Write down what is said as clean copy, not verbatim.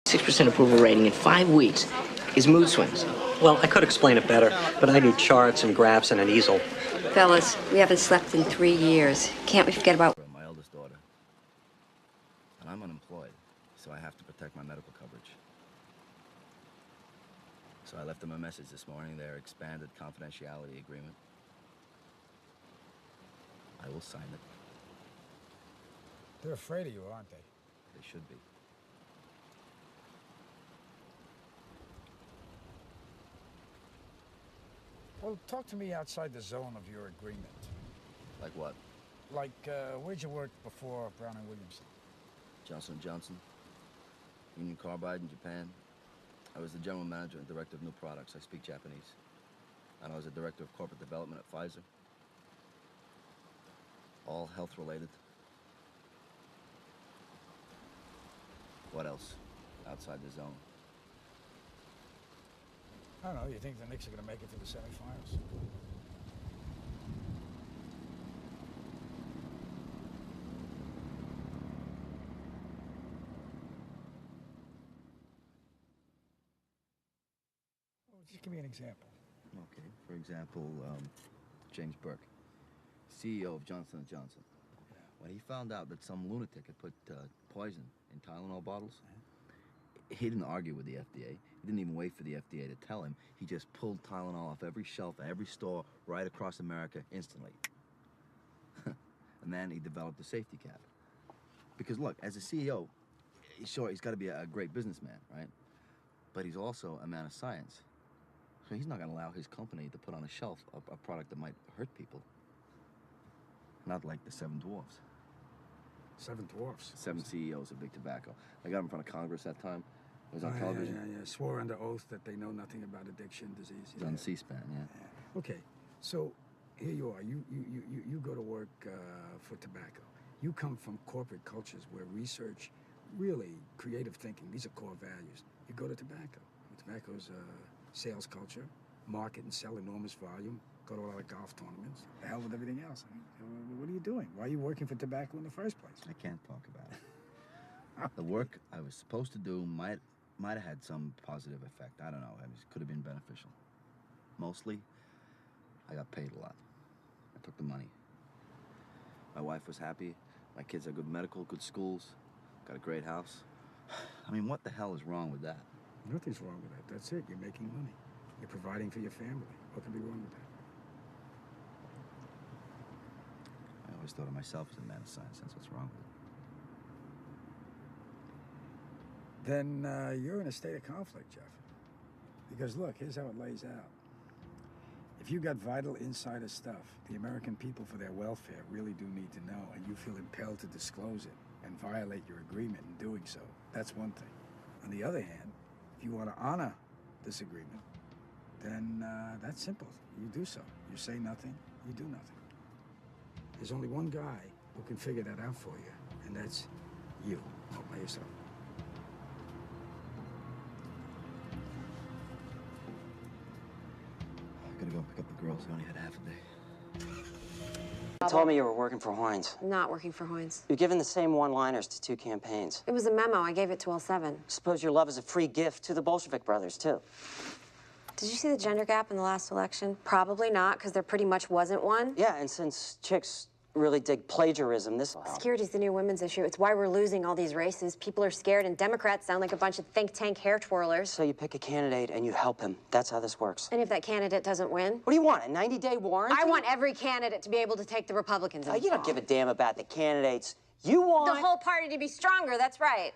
6% approval rating in 5 weeks is mood swings. Well, I could explain it better, but I need charts and graphs and an easel. Fellas, we haven't slept in 3 years. Can't we forget about... My eldest daughter. And I'm unemployed, so I have to protect my medical coverage. So I left them a message this morning, their expanded confidentiality agreement. I will sign it. They're afraid of you, aren't they? They should be. Well, talk to me outside the zone of your agreement. Like what? Like, where'd you work before Brown & Williamson? Johnson & Johnson. Union Carbide in Japan. I was the general manager and director of new products. I speak Japanese. And I was the director of corporate development at Pfizer. All health-related. What else outside the zone? I don't know. You think the Knicks are going to make it to the semifinals? Well, just give me an example. Okay. For example, James Burke, CEO of Johnson & Johnson. Yeah. When he found out that some lunatic had put poison in Tylenol bottles, he didn't argue with the FDA. He didn't even wait for the FDA to tell him. He just pulled Tylenol off every shelf at every store right across America instantly. And then he developed a safety cap. Because look, as a CEO, sure, he's got to be a great businessman, right? But he's also a man of science. So he's not going to allow his company to put on a shelf a product that might hurt people. Not like the 7 dwarfs. 7 dwarfs. 7 CEOs of big tobacco. I got him in front of Congress that time. It was on Oh, television. Yeah. Swore under oath that they know nothing about addiction, disease. It was on C-SPAN, yeah. Okay, so here you are. You go to work for tobacco. You come from corporate cultures where research, really creative thinking, these are core values. You go to tobacco. Tobacco's sales culture, market and sell enormous volume, go to a lot of golf tournaments. The hell with everything else. I mean, what are you doing? Why are you working for tobacco in the first place? I can't talk about it. The work I was supposed to do might have had some positive effect. I don't know. It could have been beneficial. Mostly, I got paid a lot. I took the money. My wife was happy. My kids had good medical, good schools, got a great house. I mean, what the hell is wrong with that? Nothing's wrong with that. That's it. You're making money. You're providing for your family. What could be wrong with that? I always thought of myself as a man of science. That's what's wrong with it. Then you're in a state of conflict, Jeff. Because look, here's how it lays out. If you got vital insider stuff the American people for their welfare really do need to know, and you feel impelled to disclose it and violate your agreement in doing so, that's one thing. On the other hand, if you want to honor this agreement, then that's simple. You do so. You say nothing, you do nothing. There's only one guy who can figure that out for you, and that's you, all by yourself. I gotta go pick up the girls. I only had half a day. You told me you were working for Heinz. I'm not working for Heinz. You're given the same one-liners to 2 campaigns. It was a memo. I gave it to L7. Suppose your love is a free gift to the Bolshevik brothers, too. Did you see the gender gap in the last election? Probably not, because there pretty much wasn't one. Yeah, and since chicks really dig plagiarism, this will help. Security's the new women's issue. It's why we're losing all these races. People are scared, and Democrats sound like a bunch of think tank hair twirlers. So you pick a candidate and you help him. That's how this works. And if that candidate doesn't win? What do you want, a 90-day warranty? I want every candidate to be able to take the Republicans in. You don't give a damn about the candidates. You want... the whole party to be stronger, that's right.